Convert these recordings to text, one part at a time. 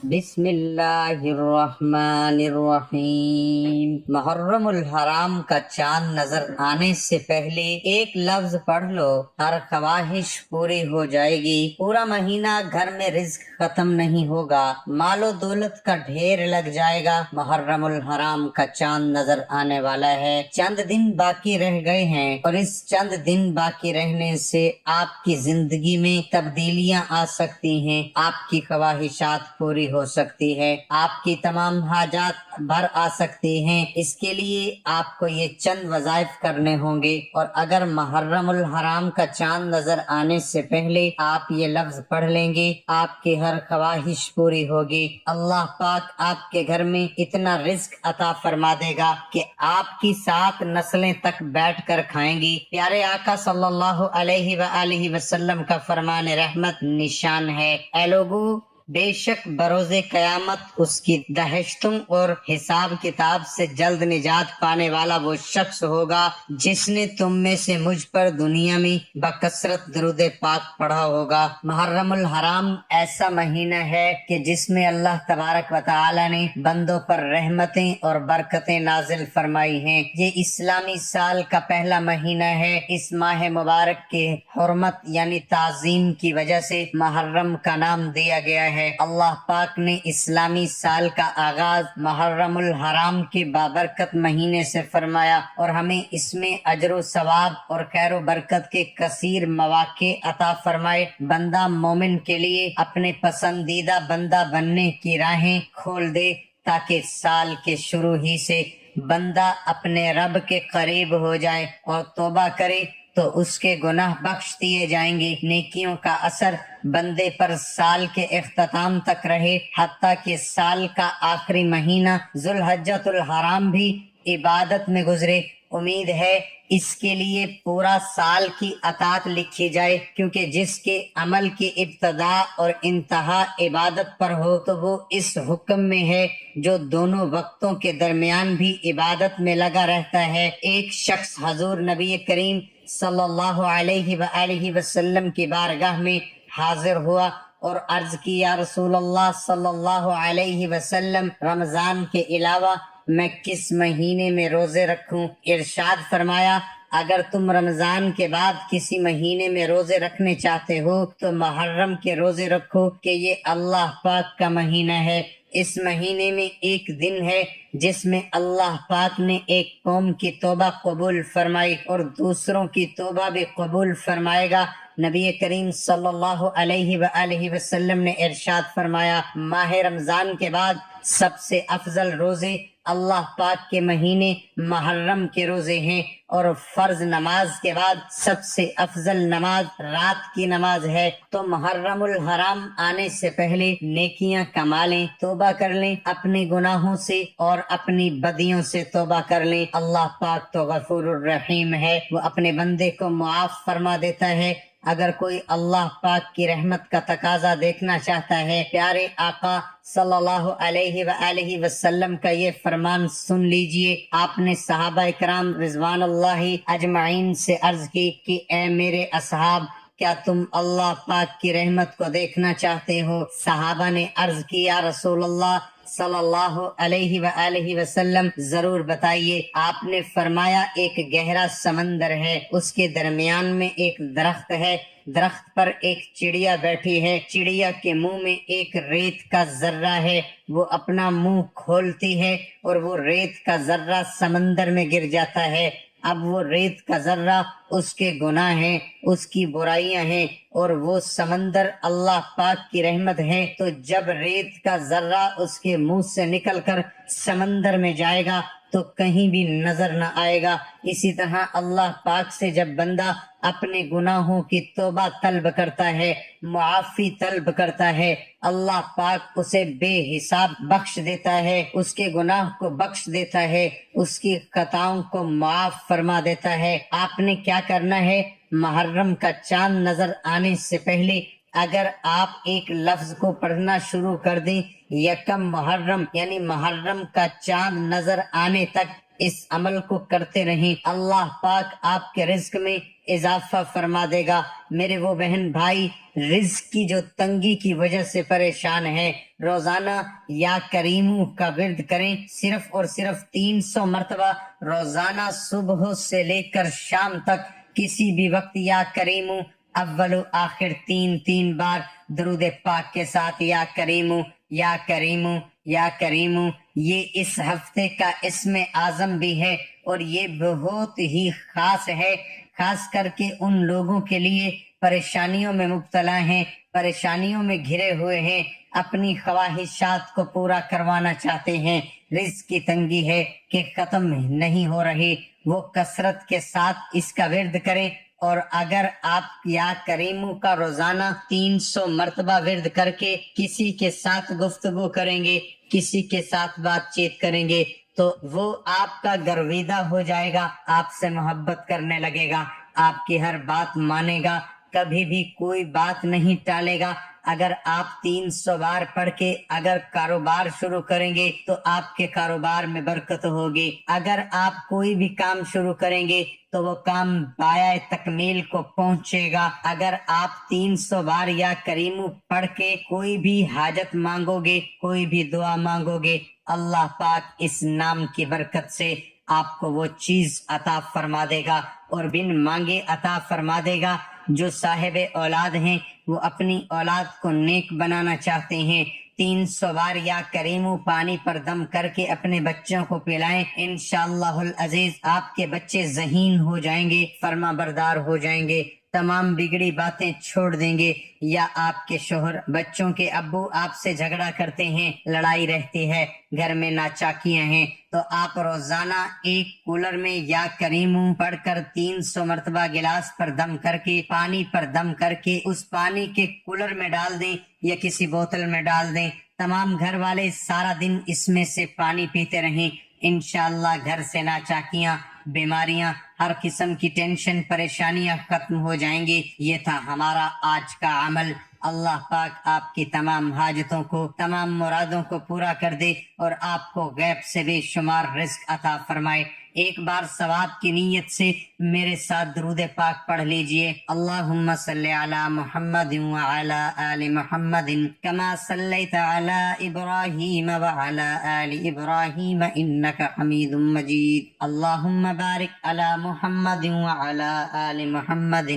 بسم اللہ الرحمن الرحیم۔ محرم الحرام کا چاند نظر آنے سے پہلے ایک لفظ پڑھ لو، ہر خواہش پوری ہو جائے گی۔ پورا مہینہ گھر میں رزق ختم نہیں ہوگا، مال و دولت کا ڈھیر لگ جائے گا۔ محرم الحرام کا چاند نظر آنے والا ہے، چند دن باقی رہ گئے ہیں، اور اس چند دن باقی رہنے سے آپ کی زندگی میں تبدیلیاں آ سکتی ہیں، آپ کی خواہشات پوری ہو سکتی ہے، آپ کی تمام حاجات بھر آ سکتی ہیں۔ اس کے لیے آپ کو یہ چند وظائف کرنے ہوں گے، اور اگر محرم الحرام کا چاند نظر آنے سے پہلے آپ یہ لفظ پڑھ لیں گے، آپ کی ہر خواہش پوری ہوگی۔ اللہ پاک آپ کے گھر میں اتنا رزق عطا فرما دے گا کہ آپ کی 7 نسلیں تک بیٹھ کر کھائیں گی۔ پیارے آقا صلی اللہ علیہ وآلہ وسلم کا فرمان رحمت نشان ہے، اے لوگو، بے شک بروز قیامت اس کی دہشتوں اور حساب کتاب سے جلد نجات پانے والا وہ شخص ہوگا جس نے تم میں سے مجھ پر دنیا میں بکثرت درود پاک پڑھا ہوگا۔ محرم الحرام ایسا مہینہ ہے کہ جس میں اللہ تبارک و تعالی نے بندوں پر رحمتیں اور برکتیں نازل فرمائی ہیں۔ یہ اسلامی سال کا پہلا مہینہ ہے۔ اس ماہ مبارک کے حرمت یعنی تعظیم کی وجہ سے محرم کا نام دیا گیا ہے۔ اللہ پاک نے اسلامی سال کا آغاز محرم الحرام کے بابرکت مہینے سے فرمایا، اور ہمیں اس میں اجر و ثواب اور خیر و برکت کے کثیر مواقع عطا فرمائے۔ بندہ مومن کے لیے اپنے پسندیدہ بندہ بننے کی راہیں کھول دے تاکہ سال کے شروع ہی سے بندہ اپنے رب کے قریب ہو جائے اور توبہ کرے تو اس کے گناہ بخش دیے جائیں گے۔ نیکیوں کا اثر بندے پر سال کے اختتام تک رہے، حتیٰ کہ سال کا آخری مہینہ ذوالحجۃ الحرام بھی عبادت میں گزرے۔ امید ہے اس کے لیے پورا سال کی اطاعت لکھی جائے، کیونکہ جس کے عمل کی ابتدا اور انتہا عبادت پر ہو تو وہ اس حکم میں ہے جو دونوں وقتوں کے درمیان بھی عبادت میں لگا رہتا ہے۔ ایک شخص حضور نبی کریم صلی اللہ علیہ وآلہ وسلم کی بارگاہ میں حاضر ہوا اور عرض کی، یا رسول اللہ صلی اللہ علیہ وسلم، رمضان کے علاوہ میں کس مہینے میں روزے رکھوں؟ ارشاد فرمایا، اگر تم رمضان کے بعد کسی مہینے میں روزے رکھنے چاہتے ہو تو محرم کے روزے رکھو کہ یہ اللہ پاک کا مہینہ ہے۔ اس مہینے میں ایک دن ہے جس میں اللہ پاک نے ایک قوم کی توبہ قبول فرمائی اور دوسروں کی توبہ بھی قبول فرمائے گا۔ نبی کریم صلی اللہ علیہ وآلہ وسلم نے ارشاد فرمایا، ماہ رمضان کے بعد سب سے افضل روزے اللہ پاک کے مہینے محرم کے روزے ہیں، اور فرض نماز کے بعد سب سے افضل نماز رات کی نماز ہے۔ تو محرم الحرام آنے سے پہلے نیکیاں کما لیں، توبہ کر لیں اپنے گناہوں سے اور اپنی بدیوں سے توبہ کر لیں۔ اللہ پاک تو غفور الرحیم ہے، وہ اپنے بندے کو معاف فرما دیتا ہے۔ اگر کوئی اللہ پاک کی رحمت کا تقاضا دیکھنا چاہتا ہے، پیارے آقا صلی اللہ علیہ وآلہ وسلم کا یہ فرمان سن لیجئے۔ آپ نے صحابہ اکرام رضوان اللہ اجمعین سے عرض کی کہ اے میرے اصحاب، کیا تم اللہ پاک کی رحمت کو دیکھنا چاہتے ہو؟ صحابہ نے عرض کی، یا رسول اللہ صلی اللہ علیہ وآلہ وسلم، ضرور بتائیے۔ آپ نے فرمایا، ایک گہرا سمندر ہے، اس کے درمیان میں ایک درخت ہے، درخت پر ایک چڑیا بیٹھی ہے، چڑیا کے منہ میں ایک ریت کا ذرہ ہے، وہ اپنا منہ کھولتی ہے اور وہ ریت کا ذرہ سمندر میں گر جاتا ہے۔ اب وہ ریت کا ذرہ اس کے گناہ ہیں، اس کی برائیاں ہیں، اور وہ سمندر اللہ پاک کی رحمت ہے۔ تو جب ریت کا ذرہ اس کے منہ سے نکل کر سمندر میں جائے گا تو کہیں بھی نظر نہ آئے گا۔ اسی طرح اللہ پاک سے جب بندہ اپنے گناہوں کی توبہ طلب کرتا ہے، معافی طلب کرتا ہے، اللہ پاک اسے بے حساب بخش دیتا ہے، اس کے گناہ کو بخش دیتا ہے، اس کی خطاؤں کو معاف فرما دیتا ہے۔ آپ نے کیا کرنا ہے؟ محرم کا چاند نظر آنے سے پہلے اگر آپ ایک لفظ کو پڑھنا شروع کر دیں، یکم محرم یعنی محرم کا چاند نظر آنے تک اس عمل کو کرتے رہیں، اللہ پاک آپ کے رزق میں اضافہ فرما دے گا۔ میرے وہ بہن بھائی، رزق کی جو تنگی کی وجہ سے پریشان ہے، روزانہ یا کریمو کا ورد کریں، صرف اور صرف 300 مرتبہ روزانہ، صبح سے لے کر شام تک کسی بھی وقت یا کریمو، اول و آخر 3 بار درود پاک کے ساتھ یا کریمو یا کریمو یا کریمو۔ یہ اس ہفتے کا اسم اعظم بھی ہے اور یہ بہت ہی خاص ہے، خاص کر کے ان لوگوں کے لیے پریشانیوں میں مبتلا ہیں، پریشانیوں میں گھرے ہوئے ہیں، اپنی خواہشات کو پورا کروانا چاہتے ہیں، رزق کی تنگی ہے کہ ختم نہیں ہو رہی، وہ کثرت کے ساتھ اس کا ورد کریں۔ اور اگر آپ یا کریمو کا روزانہ 300 مرتبہ ورد کر کے کسی کے ساتھ گفتگو کریں گے، کسی کے ساتھ بات چیت کریں گے، تو وہ آپ کا گرویدہ ہو جائے گا، آپ سے محبت کرنے لگے گا، آپ کی ہر بات مانے گا، کبھی بھی کوئی بات نہیں ٹالے گا۔ اگر آپ 300 بار پڑھ کے اگر کاروبار شروع کریں گے تو آپ کے کاروبار میں برکت ہوگی، اگر آپ کوئی بھی کام شروع کریں گے تو وہ کام پایہ تکمیل کو پہنچے گا۔ اگر آپ 300 بار یا کریمو پڑھ کے کوئی بھی حاجت مانگو گے، کوئی بھی دعا مانگو گے، اللہ پاک اس نام کی برکت سے آپ کو وہ چیز عطا فرما دے گا اور بن مانگے عطا فرما دے گا۔ جو صاحب اولاد ہیں وہ اپنی اولاد کو نیک بنانا چاہتے ہیں، 300 بار یا کریمو پانی پر دم کر کے اپنے بچوں کو پلائیں، انشاءاللہ العزیز آپ کے بچے ذہین ہو جائیں گے، فرما بردار ہو جائیں گے، تمام بگڑی باتیں چھوڑ دیں گے۔ یا آپ کے شوہر، بچوں کے ابو آپ سے جھگڑا کرتے ہیں، لڑائی رہتی ہے، گھر میں ناچاکیاں ہیں، تو آپ روزانہ ایک کولر میں یا کریمو پڑھ کر 300 مرتبہ گلاس پر دم کر کے، پانی پر دم کر کے اس پانی کے کولر میں ڈال دیں یا کسی بوتل میں ڈال دیں، تمام گھر والے سارا دن اس میں سے پانی پیتے رہیں، انشاءاللہ گھر سے ناچاکیاں، بیماریاں، ہر قسم کی ٹینشن، پریشانیاں ختم ہو جائیں گی۔ یہ تھا ہمارا آج کا عمل۔ اللہ پاک آپ کی تمام حاجتوں کو، تمام مرادوں کو پورا کر دے اور آپ کو غیب سے بے شمار رزق عطا فرمائے۔ ایک بار ثواب کی نیت سے میرے ساتھ درود پاک پڑھ لیجئے۔ اللہم صلی علی محمد وعلی آل محمد کما صلیت علی ابراہیم وعلی آل ابراہیم انک حمید مجید۔ اللہم بارک علی محمد وعلی آل محمد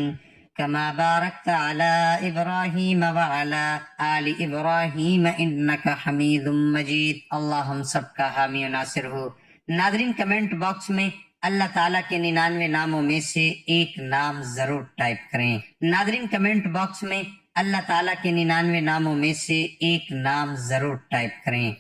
کما بارکت علی ابراہیم وعلی آل ابراہیم انک حمید مجید۔ اللہ ہم سب کا حامی و ناصر ہو۔ ناظرین، کمنٹ باکس میں اللہ تعالیٰ کے 99 ناموں میں سے ایک نام ضرور ٹائپ کریں۔ ناظرین، کمنٹ باکس میں اللہ تعالیٰ کے 99 ناموں میں سے ایک نام ضرور ٹائپ کریں۔